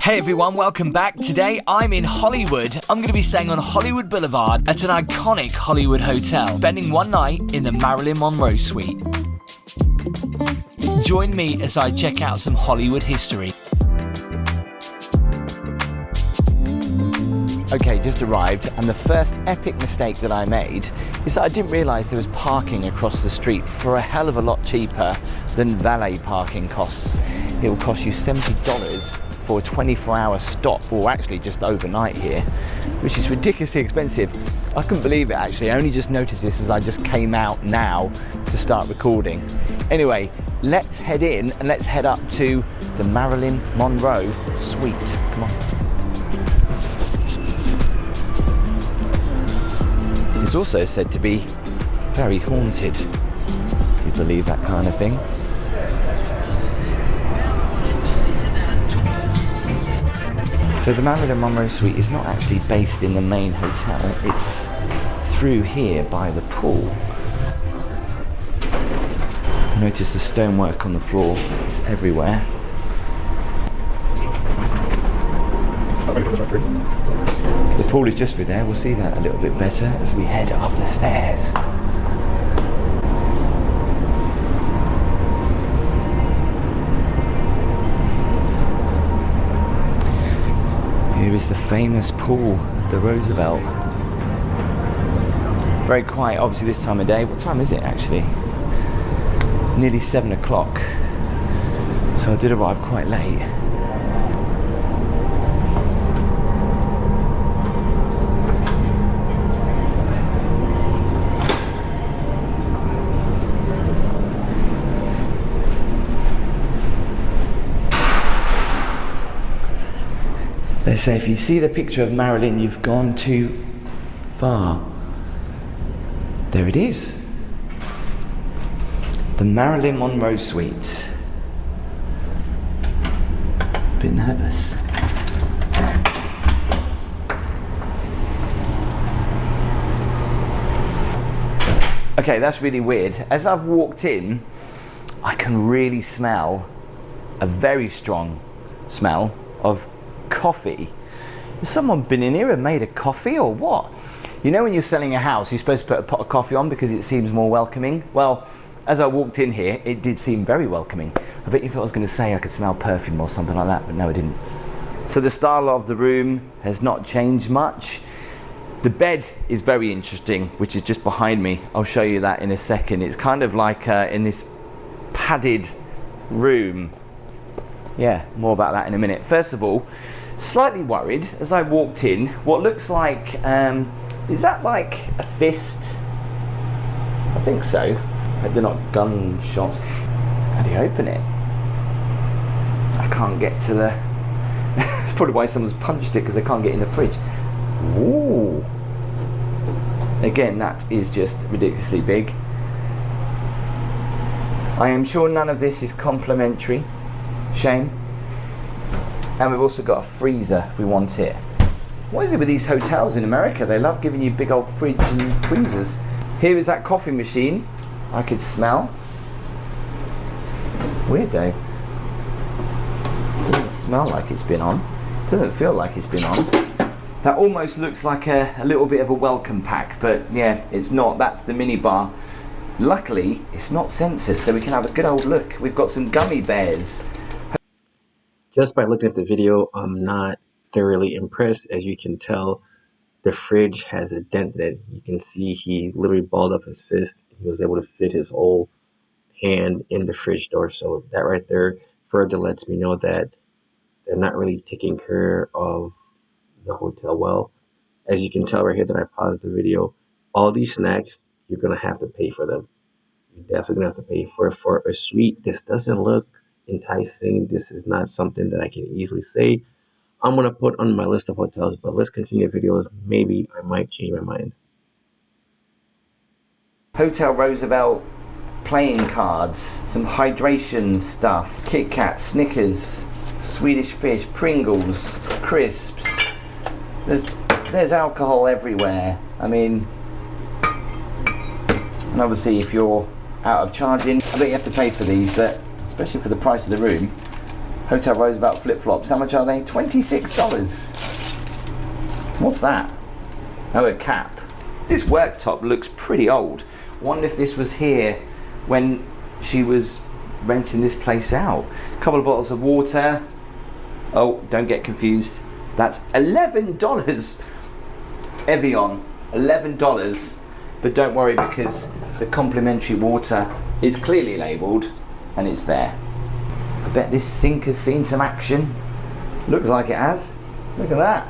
Hey everyone, welcome back. Today I'm in Hollywood. I'm going to be staying on Hollywood Boulevard at an iconic Hollywood hotel, spending one night in the Marilyn Monroe suite. Join me as I check out some Hollywood history. Okay, just arrived, and the first epic mistake that I made is that I didn't realise there was parking across the street for a hell of a lot cheaper than valet parking costs. It will cost you $70 for a 24-hour stop, or actually just overnight here, which is ridiculously expensive. I couldn't believe it actually. I only just noticed this as I just came out now to start recording. Anyway, let's head in and let's head up to the Marilyn Monroe suite. Come on. It's also said to be very haunted. Do you believe that kind of thing? So the Marilyn Monroe suite is not actually based in the main hotel, it's through here by the pool. Notice the stonework on the floor, it's everywhere. The pool is just through there, we'll see that a little bit better as we head up the stairs. Here is the famous pool, the Roosevelt. Very quiet, obviously this time of day. What time is it actually? Nearly 7 o'clock. So I did arrive quite late. They say if you see the picture of Marilyn, you've gone too far. There it is. The Marilyn Monroe suite. Bit nervous. Okay, that's really weird. As I've walked in, I can really smell a very strong smell of coffee. Has someone been in here and made a coffee or what? You know when you're selling a house, you're supposed to put a pot of coffee on because it seems more welcoming? Well, as I walked in here, it did seem very welcoming. I bet you thought I was going to say I could smell perfume or something like that, but no, I didn't. So the style of the room has not changed much. The bed is very interesting, which is just behind me. I'll show you that in a second. It's kind of like in this padded room. Yeah, more about that in a minute. First of all, slightly worried as I walked in, what looks like, is that like a fist? I think so. Hope they're not gunshots. How do you open it? I can't get to the... That's probably why someone's punched it, because they can't get in the fridge. Ooh. Again, that is just ridiculously big. I am sure none of this is complimentary. Shame. And we've also got a freezer if we want it. What is it with these hotels in America? They love giving you big old fridge and freezers. Here is that coffee machine I could smell. Weird though. Doesn't smell like it's been on. Doesn't feel like it's been on. That almost looks like a little bit of a welcome pack, but yeah, it's not. That's the mini bar. Luckily, it's not censored, so we can have a good old look. We've got some gummy bears. Just by looking at the video, I'm not thoroughly impressed. As you can tell, the fridge has a dent in it. You can see he literally balled up his fist. He was able to fit his whole hand in the fridge door. So that right there further lets me know that they're not really taking care of the hotel well. As you can tell right here that I paused the video, all these snacks, you're going to have to pay for them. You're definitely going to have to pay for a suite. This doesn't look enticing. This is not something that I can easily say I'm going to put on my list of hotels, but let's continue the video. Maybe I might change my mind. Hotel Roosevelt playing cards, some hydration stuff, Kit Kat, Snickers, Swedish Fish, Pringles, crisps. There's alcohol everywhere. I mean, and obviously if you're out of charging, I bet you have to pay for these, but especially for the price of the room. Hotel Roosevelt flip-flops. How much are they? $26. What's that? Oh, a cap. This worktop looks pretty old. Wonder if this was here when she was renting this place out. A couple of bottles of water. Oh, don't get confused. That's $11. Evian, $11. But don't worry, because the complimentary water is clearly labelled and it's there. I bet this sink has seen some action. Looks like it has. Look at that.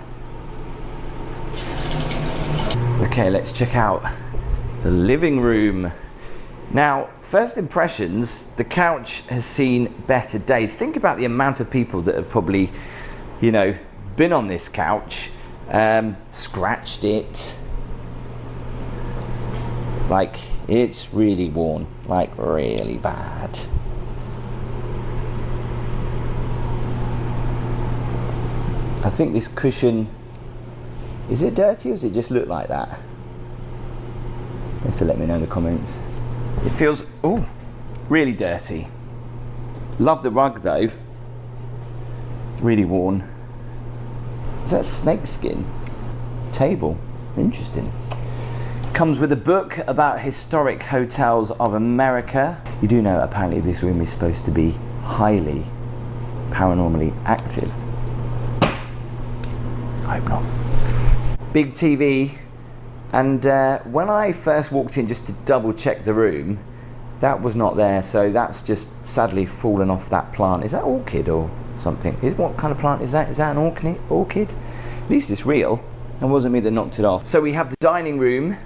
Okay, let's check out the living room. Now, first impressions, the couch has seen better days. Think about the amount of people that have probably, you know, been on this couch, scratched it. Like, it's really worn, like really bad. I think this cushion, is it dirty or does it just look like that? You have to let me know in the comments. It feels, oh, really dirty. Love the rug though. Really worn. Is that snake skin? Table, interesting. Comes with a book about historic hotels of America. You do know apparently this room is supposed to be highly paranormally active. I hope not. Big TV, and when I first walked in just to double check the room, that was not there, so that's just sadly fallen off that plant. Is that orchid or something? What kind of plant is that? Is that an orchid? At least it's real. It wasn't me that knocked it off. So we have the dining room,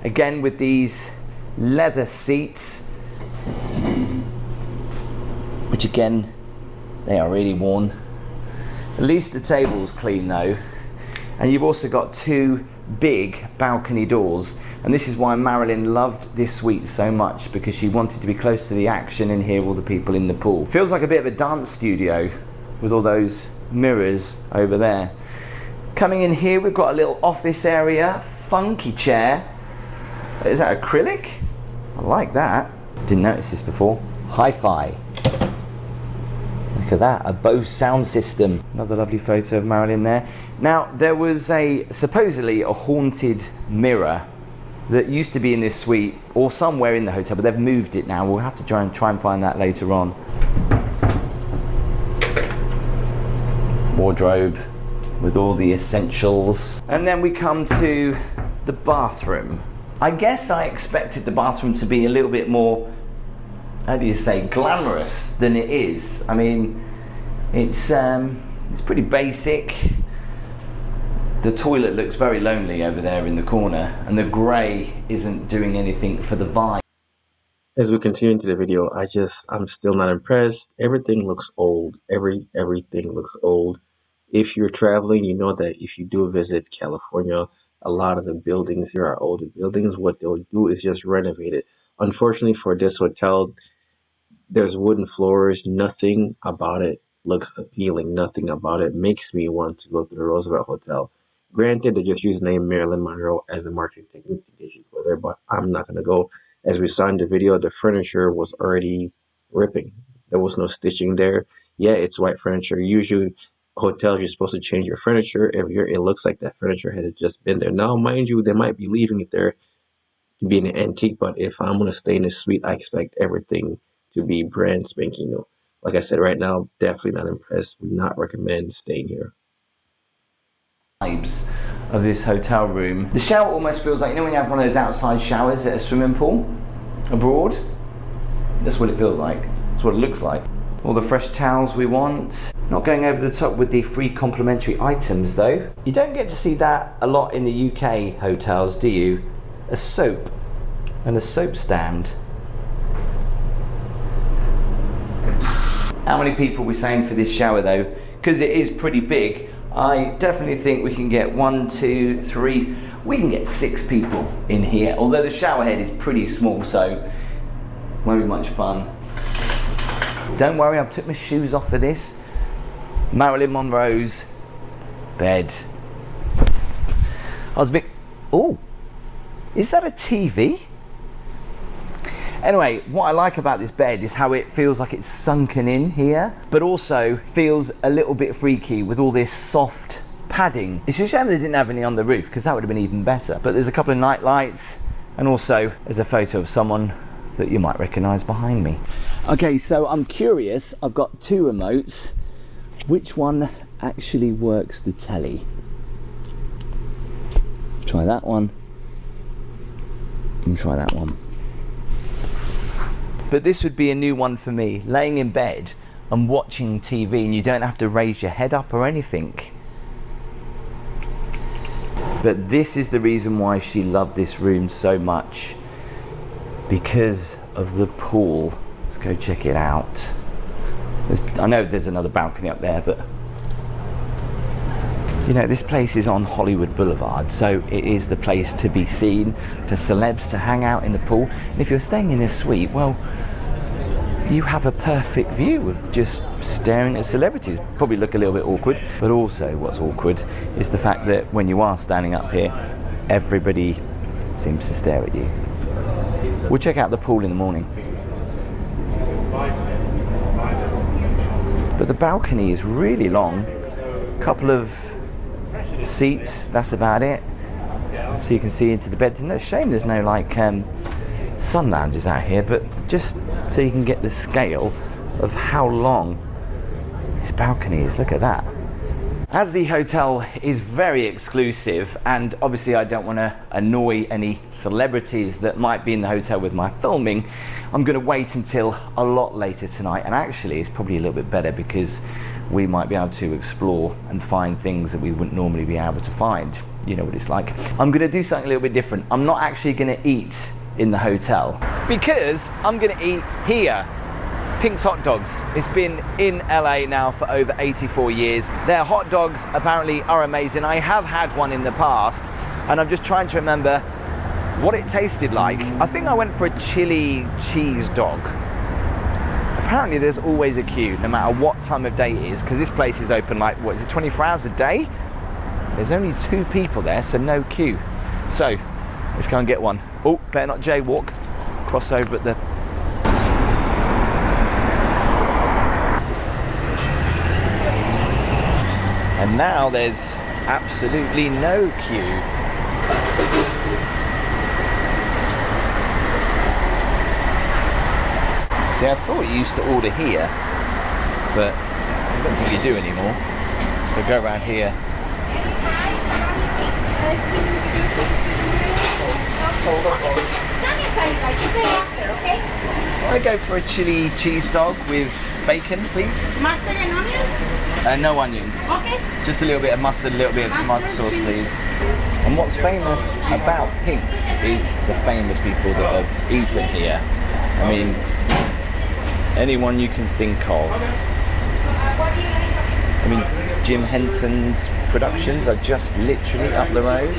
again with these leather seats, which again, they are really worn. At least the table's clean though. And you've also got two big balcony doors, and this is why Marilyn loved this suite so much, because she wanted to be close to the action and hear all the people in the pool. Feels like a bit of a dance studio with all those mirrors over there. Coming in here, we've got a little office area, funky chair. Is that acrylic? I like that. Didn't notice this before. Hi-fi. Look at that, a Bose sound system. Another lovely photo of Marilyn there. Now, there was supposedly a haunted mirror that used to be in this suite or somewhere in the hotel, but they've moved it now. We'll have to try and find that later on. Wardrobe with all the essentials. And then we come to the bathroom. I guess I expected the bathroom to be a little bit more, how do you say, glamorous than it is. I mean, it's pretty basic. The toilet looks very lonely over there in the corner, and the grey isn't doing anything for the vibe. As we continue into the video, I'm still not impressed. Everything looks old. Everything looks old. If you're traveling, you know that if you do visit California, a lot of the buildings here are older buildings. What they'll do is just renovate it. Unfortunately for this hotel, there's wooden floors. Nothing about it looks appealing. Nothing about it makes me want to go to the Roosevelt Hotel. Granted, they just use the name Marilyn Monroe as a marketing technique to get you go there, but I'm not going to go. As we saw in the video, the furniture was already ripping. There was no stitching there. Yeah, it's white furniture. Usually, hotels, you're supposed to change your furniture every year. It looks like that furniture has just been there. Now, mind you, they might be leaving it there to be an antique, but if I'm going to stay in this suite, I expect everything to be brand spanking new. Like I said, right now, definitely not impressed. Would not recommend staying here. Vibes of this hotel room. The shower almost feels like, you know when you have one of those outside showers at a swimming pool abroad? That's what it feels like. That's what it looks like. All the fresh towels we want. Not going over the top with the free complimentary items though. You don't get to see that a lot in the UK hotels, do you? A soap and a soap stand. How many people are we saying for this shower though? Because it is pretty big, I definitely think we can get 1, 2, 3, we can get 6 people in here. Although the shower head is pretty small, so won't be much fun. Don't worry, I've took my shoes off for this. Marilyn Monroe's bed. I was a bit, oh, is that a TV? Anyway, what I like about this bed is how it feels like it's sunken in here, but also feels a little bit freaky with all this soft padding. It's a shame they didn't have any on the roof, because that would have been even better. But there's a couple of night lights, and also there's a photo of someone that you might recognize behind me. Okay, so I'm curious, I've got two remotes. Which one actually works the telly? Try that one, and try that one. But this would be a new one for me, laying in bed and watching TV, and you don't have to raise your head up or anything. But this is the reason why she loved this room so much, because of the pool. Let's go check it out. I know there's another balcony up there, but you know, this place is on Hollywood Boulevard, so it is the place to be seen for celebs to hang out in the pool. And if you're staying in a suite, well, you have a perfect view of just staring at celebrities. Probably look a little bit awkward, but also what's awkward is the fact that when you are standing up here, everybody seems to stare at you. We'll check out the pool in the morning. But the balcony is really long. Couple of seats, that's about it. So you can see into the beds. And it's a shame there's no like sun lounges out here, but just so you can get the scale of how long this balcony is. Look at that. As the hotel is very exclusive, and obviously I don't want to annoy any celebrities that might be in the hotel with my filming, I'm going to wait until a lot later tonight. And actually it's probably a little bit better, because we might be able to explore and find things that we wouldn't normally be able to find. You know what it's like. I'm going to do something a little bit different. I'm not actually going to eat in the hotel, because I'm going to eat here. Pink's Hot Dogs. It's been in LA now for over 84 years. Their hot dogs apparently are amazing. I have had one in the past, and I'm just trying to remember what it tasted like. I think I went for a chili cheese dog. Apparently there's always a queue, no matter what time of day it is, because this place is open like, what is it, 24 hours a day? There's only 2 people there, so no queue. So let's go and get one. Oh, better not jaywalk. Cross over at the... And now there's absolutely no queue. See, I thought you used to order here, but I don't think you do anymore. So go around here. I go for a chili cheese dog with bacon, please. Mustard and onions? No onions. Okay. Just a little bit of mustard, a little bit of tomato sauce, please. And what's famous about Pink's is the famous people that have eaten here. I mean, anyone you can think of. I mean, Jim Henson's productions are just literally up the road.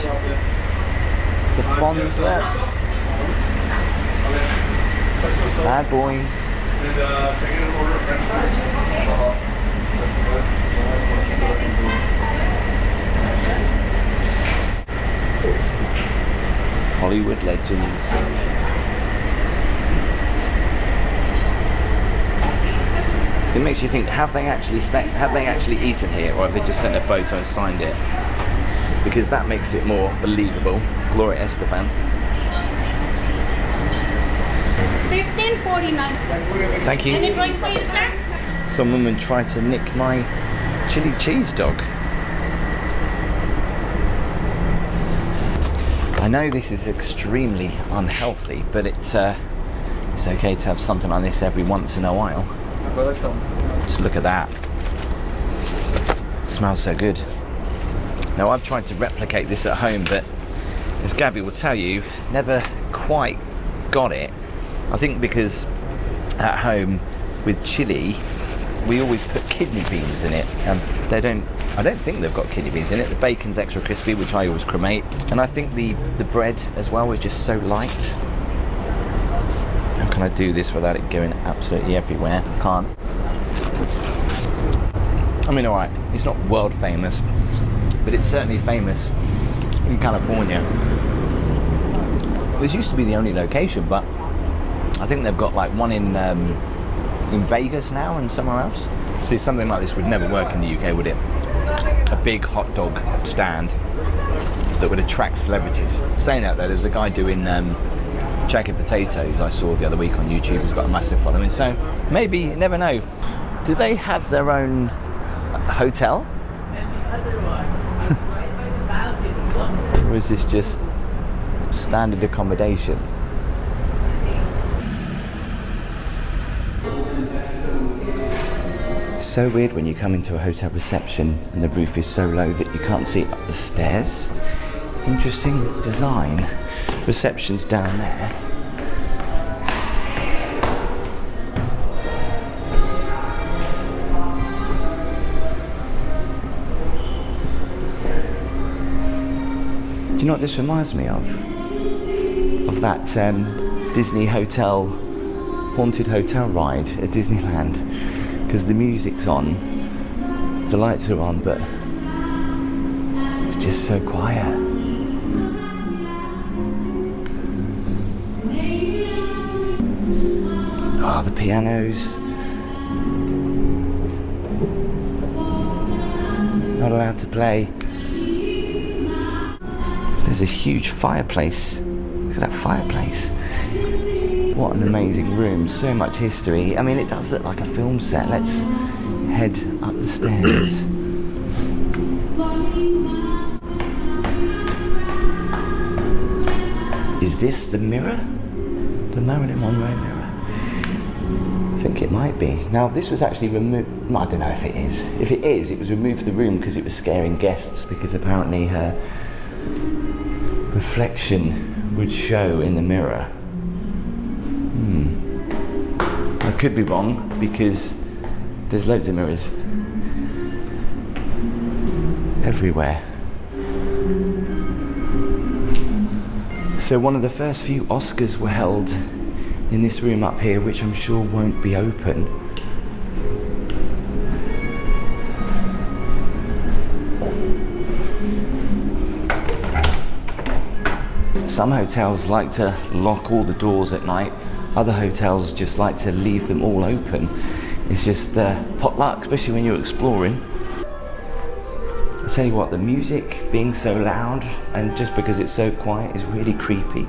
The Fonz there. Bad Boys. Hollywood legends. It makes you think: have they actually eaten here, or have they just sent a photo and signed it? Because that makes it more believable. Gloria Estefan. $15.49. Thank you. Any drink for you, sir? Some woman tried to nick my chili cheese dog. I know this is extremely unhealthy, but it's okay to have something like this every once in a while. Just look at that. It smells so good. Now, I've tried to replicate this at home, but as Gabby will tell you, never quite got it. I think because at home with chili, we always put kidney beans in it, and I don't think they've got kidney beans in it. The bacon's extra crispy, which I always cremate, and I think the bread as well is just so light. How can I do this without it going absolutely everywhere? I can't. I mean, alright, it's not world famous, but it's certainly famous in California. This used to be the only location, but I think they've got like one in Vegas now and somewhere else. See, something like this would never work in the UK, would it? A big hot dog stand that would attract celebrities. Saying that though, there was a guy doing jagged potatoes I saw the other week on YouTube who's got a massive following, so maybe, you never know. Do they have their own hotel? Or is this just standard accommodation? It's so weird when you come into a hotel reception and the roof is so low that you can't see up the stairs. Interesting design. Reception's down there. Do you know what this reminds me of? Of that Disney hotel, haunted hotel ride at Disneyland. Because the music's on, the lights are on, but it's just so quiet. Ah, the pianos. Not allowed to play. There's a huge fireplace. Look at that fireplace. What an amazing room, so much history. I mean, it does look like a film set. Let's head up the stairs. Is this the mirror? The Marilyn Monroe mirror? I think it might be. Now, this was actually removed. I don't know if it is. If it is, it was removed from the room because it was scaring guests, because apparently her reflection would show in the mirror. I could be wrong because there's loads of mirrors everywhere. So one of the first few Oscars were held in this room up here, which I'm sure won't be open. Some hotels like to lock all the doors at night. Other hotels just like to leave them all open. It's just pot luck, especially when you're exploring. I tell you what, the music being so loud and just because it's so quiet is really creepy.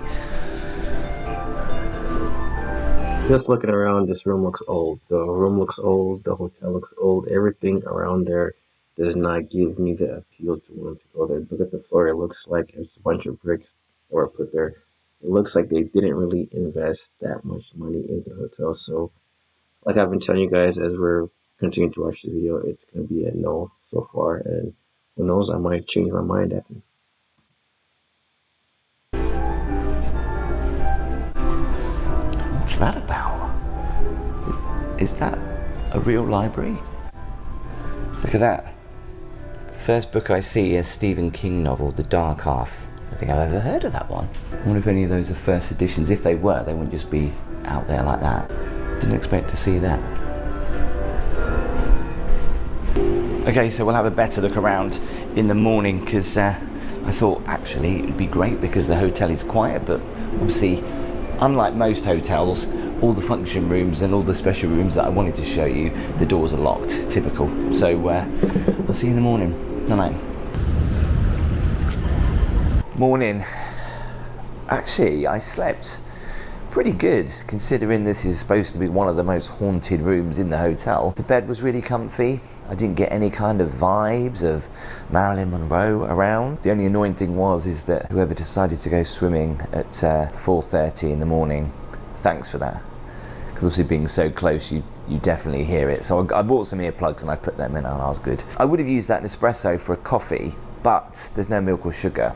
Just looking around, this room looks old. The room looks old, the hotel looks old. Everything around there does not give me the appeal to want to go there. Look at the floor, it looks like it's a bunch of bricks that were put there. It looks like they didn't really invest that much money into the hotel. So, like I've been telling you guys as we're continuing to watch the video, it's going to be a no so far. And who knows, I might change my mind after. What's that about? Is that a real library? Look at that. First book I see, a Stephen King novel, The Dark Half. I don't think I've ever heard of that one. I wonder if any of those are first editions. If they were, they wouldn't just be out there like that. Didn't expect to see that. Okay, so we'll have a better look around in the morning, because I thought actually it'd be great because the hotel is quiet, but obviously, unlike most hotels, all the function rooms and all the special rooms that I wanted to show you, the doors are locked, typical. So I'll see you in the morning. Good night. Morning. Actually, I slept pretty good, considering this is supposed to be one of the most haunted rooms in the hotel. The bed was really comfy. I didn't get any kind of vibes of Marilyn Monroe around. The only annoying thing is that whoever decided to go swimming at 4:30 in the morning, thanks for that. Because obviously being so close, you definitely hear it. So I bought some earplugs and I put them in and I was good. I would have used that Nespresso for a coffee, but there's no milk or sugar,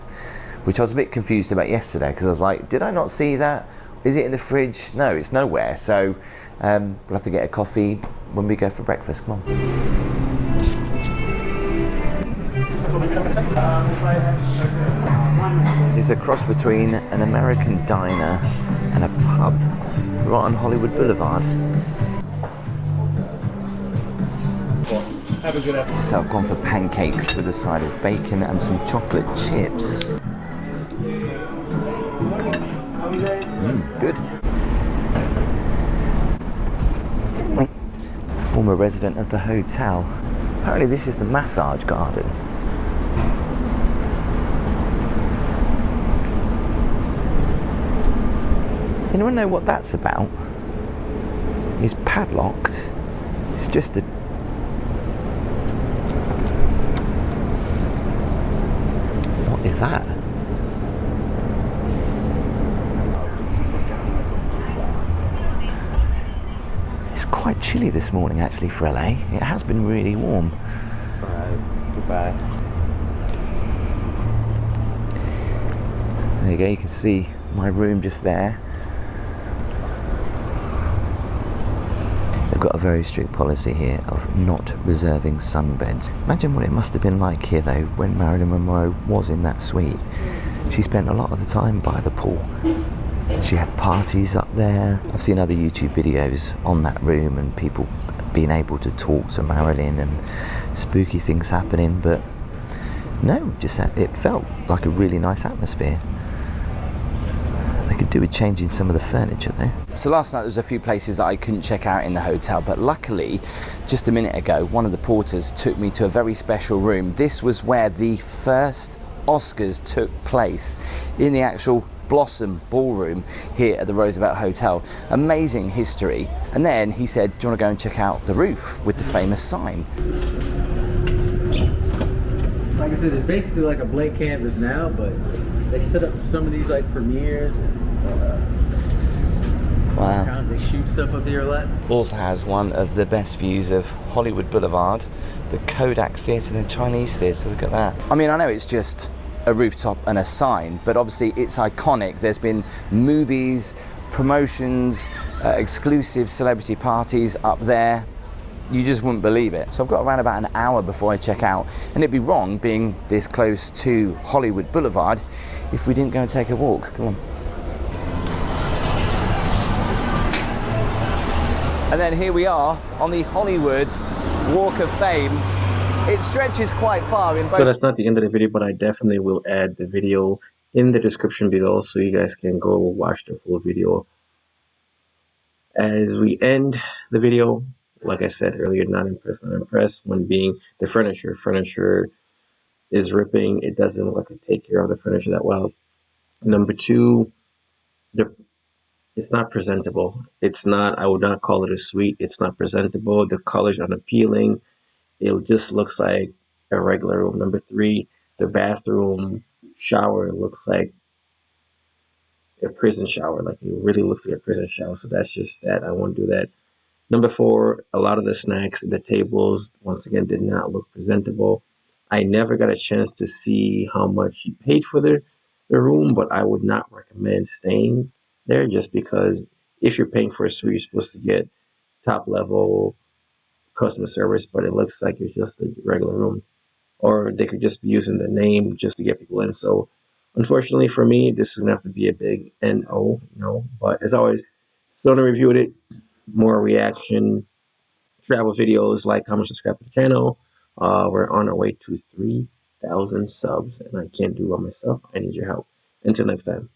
which I was a bit confused about yesterday, because I was like, did I not see that? Is it in the fridge? No, it's nowhere. So we'll have to get a coffee when we go for breakfast. Come on. It's a cross between an American diner and a pub right on Hollywood Boulevard. So I've gone for pancakes with a side of bacon and some chocolate chips. Good. former resident of the hotel. Apparently this is the massage garden. Does anyone know what that's about? It's padlocked. It's just a... What is that? It's quite chilly this morning actually for LA. It has been really warm. Alright, goodbye. There you go, you can see my room just there. They've got a very strict policy here of not reserving sunbeds. Imagine what it must have been like here though when Marilyn Monroe was in that suite. She spent a lot of the time by the pool. She had parties up there. I've seen other YouTube videos on that room and people being able to talk to Marilyn and spooky things happening, but no, just it felt like a really nice atmosphere. They could do with changing some of the furniture though. So last night there was a few places that I couldn't check out in the hotel, but luckily just a minute ago one of the porters took me to a very special room. This was where the first Oscars took place, in the actual Blossom Ballroom here at the Roosevelt Hotel. Amazing history. And then he said, do you want to go and check out the roof with the famous sign? Like I said, it's basically like a blank canvas now, but they set up some of these like premieres and Wow. they shoot stuff up there a lot. Also has one of the best views of Hollywood Boulevard, the Kodak Theatre and the Chinese Theatre. Look at that. I mean, I know it's just a rooftop and a sign, but obviously it's iconic. There's been movies, promotions, exclusive celebrity parties up there. You just wouldn't believe it. So I've got around about an hour before I check out, and it'd be wrong being this close to Hollywood Boulevard if we didn't go and take a walk. Come on. And then here we are on the Hollywood Walk of Fame. It stretches quite far in both. So that's not the end of the video, but I definitely will add the video in the description below so you guys can go watch the full video. As we end the video, like I said earlier, not impressed, not impressed. One being the furniture. Furniture is ripping. It doesn't look like I take care of the furniture that well. Number two, it's not presentable. It's not, I would not call it a suite. It's not presentable. The color's unappealing. It just looks like a regular room. Number three, the bathroom shower looks like a prison shower. Like it really looks like a prison shower. So that's just that. I won't do that. Number four, a lot of the snacks, the tables, once again, did not look presentable. I never got a chance to see how much he paid for the room, but I would not recommend staying there just because if you're paying for a suite, you're supposed to get top level customer service, but it looks like it's just a regular room, or they could just be using the name just to get people in. So unfortunately for me, this is gonna have to be a big no. But as always, still gonna review it, more reaction travel videos, like, comment, subscribe to the channel. We're on our way to 3,000 subs and I can't do it by myself. I need your help. Until next time.